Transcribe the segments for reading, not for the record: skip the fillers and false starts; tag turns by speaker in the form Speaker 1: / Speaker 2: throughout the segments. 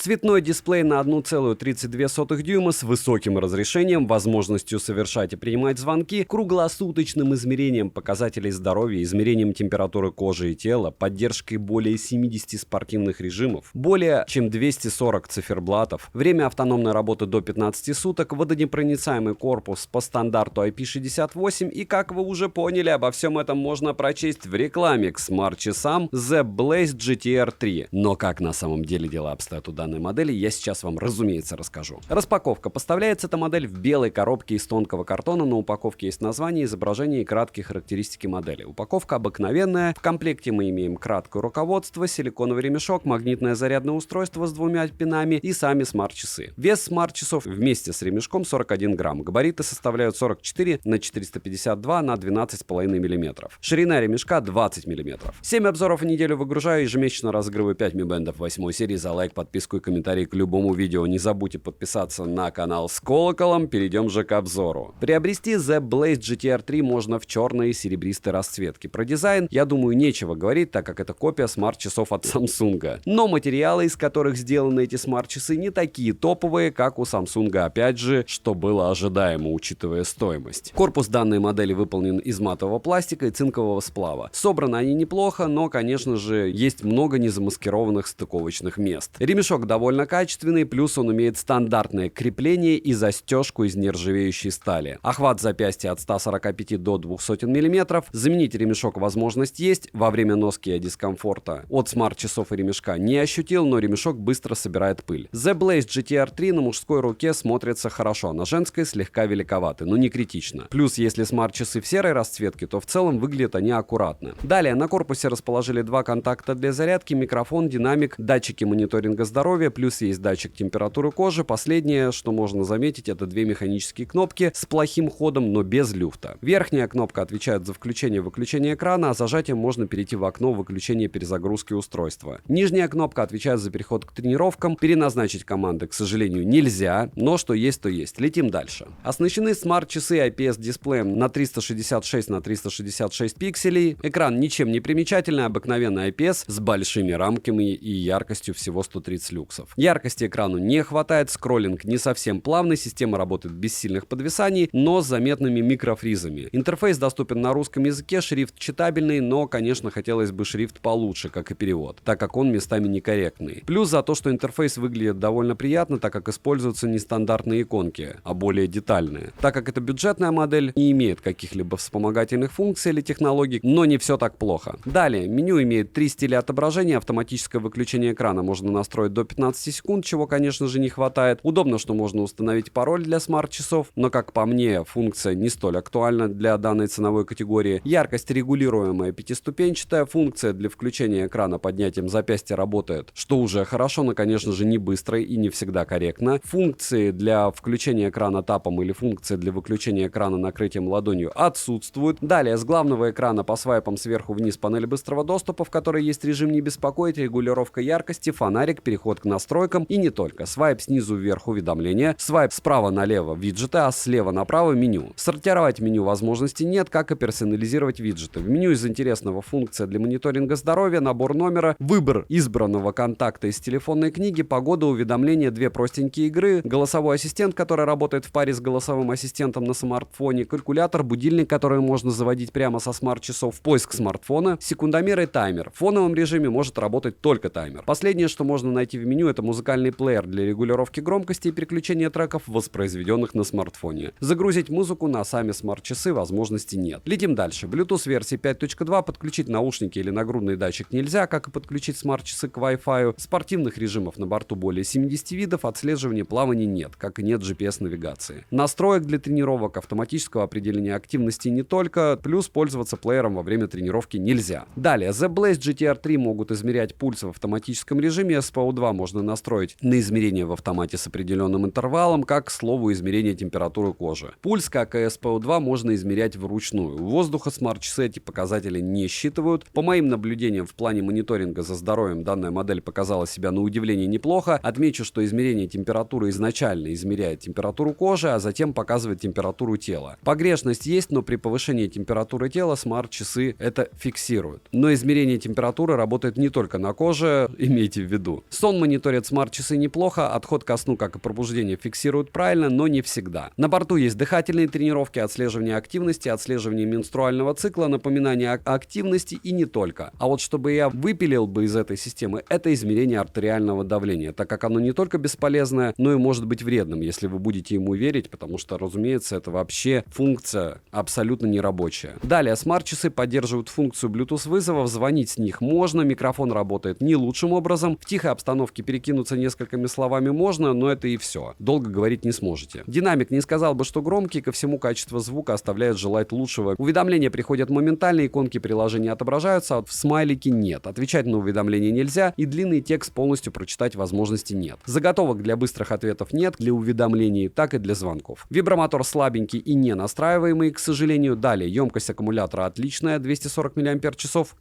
Speaker 1: Цветной дисплей на 1,32 дюйма с высоким разрешением, возможностью совершать и принимать звонки, круглосуточным измерением показателей здоровья, измерением температуры кожи и тела, поддержкой более 70 спортивных режимов, более чем 240 циферблатов, время автономной работы до 15 суток, водонепроницаемый корпус по стандарту IP68 и, как вы уже поняли, обо всем этом можно прочесть в рекламе к смарт-часам The Blaze GTR 3. Но как на самом деле дела обстоят у данной модели, я сейчас вам, разумеется, расскажу. Распаковка. Поставляется эта модель в белой коробке из тонкого картона. На упаковке есть название, изображение и краткие характеристики модели. Упаковка обыкновенная. В комплекте мы имеем краткое руководство, силиконовый ремешок, магнитное зарядное устройство с 2 пинами и сами смарт-часы. Вес смарт-часов вместе с ремешком 41 грамм. Габариты составляют 44 на 452 на 12,5 мм. Ширина ремешка 20 мм. 7 обзоров в неделю выгружаю, ежемесячно разыгрываю 5 Mi Band 8 серии. За лайк, подписку и комментарий к любому видео не забудьте подписаться на канал с колоколом. Перейдем же к обзору. Приобрести The Blaze GTR 3 можно в черной и серебристой расцветке. Про дизайн, я думаю, нечего говорить, так как это копия смарт-часов от Samsung. Но материалы, из которых сделаны эти смарт-часы, не такие топовые, как у Samsung, опять же, что было ожидаемо, учитывая стоимость. Корпус данной модели выполнен из матового пластика и цинкового сплава. Собраны они неплохо, но, конечно же, есть много незамаскированных стыковочных мест. Ремешок довольно качественный, плюс он имеет стандартное крепление и застежку из нержавеющей стали. Охват запястья от 145 до 200 мм. Заменить ремешок возможность есть. Во время носки я дискомфорта от смарт-часов и ремешка не ощутил, но ремешок быстро собирает пыль. The Blaze GTR 3 на мужской руке смотрится хорошо, на женской слегка великоваты, но не критично. Плюс, если смарт-часы в серой расцветке, то в целом выглядят они аккуратно. Далее на корпусе расположили 2 контакта для зарядки, микрофон, динамик, датчики мониторинга здоровья, плюс есть датчик температуры кожи. Последнее, что можно заметить, это 2 механические кнопки с плохим ходом, но без люфта. Верхняя кнопка отвечает за включение и выключение экрана, а зажатием можно перейти в окно выключения перезагрузки устройства. Нижняя кнопка отвечает за переход к тренировкам. Переназначить команды, к сожалению, нельзя, но что есть, то есть. Летим дальше. Оснащены смарт-часы IPS-дисплеем на 366 на 366 пикселей. Экран ничем не примечательный, обыкновенный IPS с большими рамками и яркостью всего 130 люксов. Яркости экрану не хватает, скроллинг не совсем плавный, система работает без сильных подвисаний, но с заметными микрофризами. Интерфейс доступен на русском языке, шрифт читабельный, но, конечно, хотелось бы шрифт получше, как и перевод, так как он местами некорректный. Плюс за то, что интерфейс выглядит довольно приятно, так как используются не стандартные иконки, а более детальные. Так как это бюджетная модель, не имеет каких-либо вспомогательных функций или технологий, но не все так плохо. Далее, меню имеет 3 стиля отображения, автоматическое выключение экрана можно настроить до 15 секунд, чего, конечно же, не хватает. Удобно, что можно установить пароль для смарт-часов, но, как по мне, функция не столь актуальна для данной ценовой категории. Яркость регулируемая, 5-ступенчатая, функция для включения экрана поднятием запястья работает, что уже хорошо, но, конечно же, не быстро и не всегда корректно. Функции для включения экрана тапом или функции для выключения экрана накрытием ладонью отсутствуют. Далее, с главного экрана по свайпам сверху вниз панель быстрого доступа, в которой есть режим не беспокоить, регулировка яркости, фонарик, переход к настройкам и не только. Свайп снизу вверх уведомления, свайп справа налево виджеты, а слева направо меню. Сортировать меню возможности нет, как и персонализировать виджеты. В меню из интересного функция для мониторинга здоровья, набор номера, выбор избранного контакта из телефонной книги, погода, уведомления, 2 простенькие игры, голосовой ассистент, который работает в паре с голосовым ассистентом на смартфоне, калькулятор, будильник, который можно заводить прямо со смарт-часов, поиск смартфона, секундомер и таймер. В фоновом режиме может работать только таймер. Последнее, что можно найти в меню, это музыкальный плеер для регулировки громкости и переключения треков, воспроизведенных на смартфоне. Загрузить музыку на сами смарт-часы возможности нет. Летим дальше. Bluetooth версии 5.2, подключить наушники или нагрудный датчик нельзя, как и подключить смарт-часы к Wi-Fi. Спортивных режимов на борту более 70 видов, отслеживания плавания нет, как и нет GPS-навигации. Настроек для тренировок, автоматического определения активности не только, плюс пользоваться плеером во время тренировки нельзя. Далее, The Blaze GTR 3 могут измерять пульс в автоматическом режиме, SPO2 можно настроить на измерение в автомате с определенным интервалом, как, к слову, измерение температуры кожи. Пульс, как и SPO2, можно измерять вручную. У воздуха смарт-часы эти показатели не считывают. По моим наблюдениям в плане мониторинга за здоровьем данная модель показала себя на удивление неплохо. Отмечу, что измерение температуры изначально измеряет температуру кожи, а затем показывает температуру тела. Погрешность есть, но при повышении температуры тела смарт-часы это фиксируют. Но измерение температуры работает не только на коже, имейте в виду. Сон мониторят смарт-часы неплохо, отход ко сну, как и пробуждение, фиксируют правильно, но не всегда. На борту есть дыхательные тренировки, отслеживание активности, отслеживание менструального цикла, напоминание о активности и не только. А вот чтобы я выпилил бы из этой системы, это измерение артериального давления, так как оно не только бесполезное, но и может быть вредным, если вы будете ему верить, потому что, разумеется, это вообще функция абсолютно нерабочая. Далее, смарт-часы поддерживают функцию Bluetooth вызовов, звонить с них можно, микрофон работает не лучшим образом, в тихой обстановке перекинуться несколькими словами можно, но это и все. Долго говорить не сможете. Динамик не сказал бы, что громкий, ко всему качество звука оставляет желать лучшего. Уведомления приходят моментально, иконки приложения отображаются, а в смайлике нет. Отвечать на уведомления нельзя, и длинный текст полностью прочитать возможности нет. Заготовок для быстрых ответов нет, для уведомлений, так и для звонков. Вибромотор слабенький и не настраиваемый, к сожалению. Далее, емкость аккумулятора отличная, 240 мАч.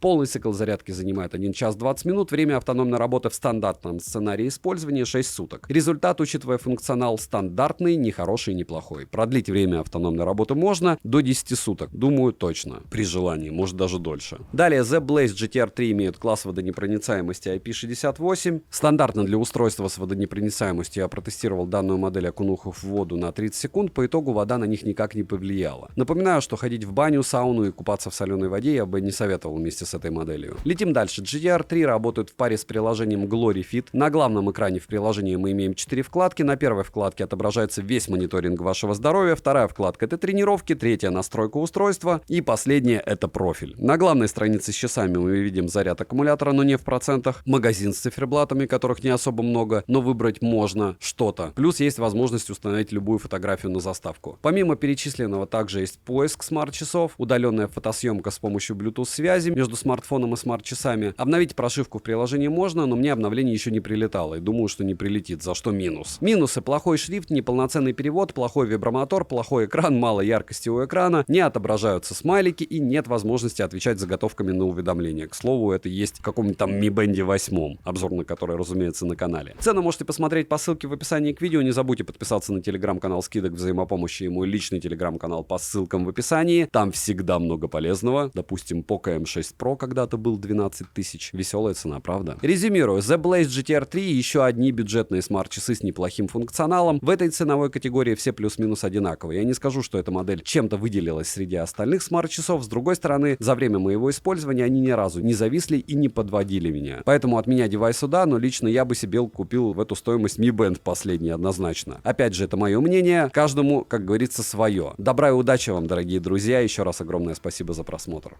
Speaker 1: Полный цикл зарядки занимает 1 час 20 минут. Время автономной работы в стандартном сценарии использования 6 суток. Результат, учитывая функционал, стандартный, не хороший, не плохой. Продлить время автономной работы можно до 10 суток. Думаю, точно. При желании, может даже дольше. Далее, The Blaze GTR 3 имеет класс водонепроницаемости IP68. Стандартно для устройства с водонепроницаемостью я протестировал данную модель, окунув в воду на 30 секунд. По итогу вода на них никак не повлияла. Напоминаю, что ходить в баню, сауну и купаться в соленой воде я бы не советовал вместе с этой моделью. Летим дальше. GTR 3 работает в паре с приложением Glory Fit. На главном экране в приложении мы имеем 4 вкладки. На первой вкладке отображается весь мониторинг вашего здоровья. Вторая вкладка — это тренировки. Третья — настройка устройства. И последняя — это профиль. На главной странице с часами мы видим заряд аккумулятора, но не в процентах. Магазин с циферблатами, которых не особо много, но выбрать можно что-то. Плюс есть возможность установить любую фотографию на заставку. Помимо перечисленного также есть поиск смарт-часов, удаленная фотосъемка с помощью Bluetooth связи между смартфоном и смарт-часами. Обновить прошивку в приложении можно, но мне обновление еще не прилетало и думаю, что не прилетит, за что минус. Минусы: плохой шрифт, неполноценный перевод, плохой вибромотор, плохой экран, мало яркости у экрана, не отображаются смайлики и нет возможности отвечать заготовками на уведомления. К слову, это есть в каком-нибудь там Mi Band 8, обзор на который, разумеется, на канале. Цену можете посмотреть по ссылке в описании к видео. Не забудьте подписаться на телеграм-канал скидок взаимопомощи и мой личный телеграм-канал по ссылкам в описании. Там всегда много полезного. Допустим, Poco M6 Pro когда-то был 12 тысяч. Веселая цена, правда? Резюмирую. The Blaze GTR 3 — еще одни бюджетные смарт-часы с неплохим функционалом. В этой ценовой категории все плюс-минус одинаковые. Я не скажу, что эта модель чем-то выделилась среди остальных смарт-часов. С другой стороны, за время моего использования они ни разу не зависли и не подводили меня. Поэтому от меня девайс сюда, но лично я бы себе купил в эту стоимость Mi Band последний однозначно. Опять же, это мое мнение. Каждому, как говорится, свое. Добра и удачи вам, дорогие друзья. Еще раз огромное спасибо за просмотр.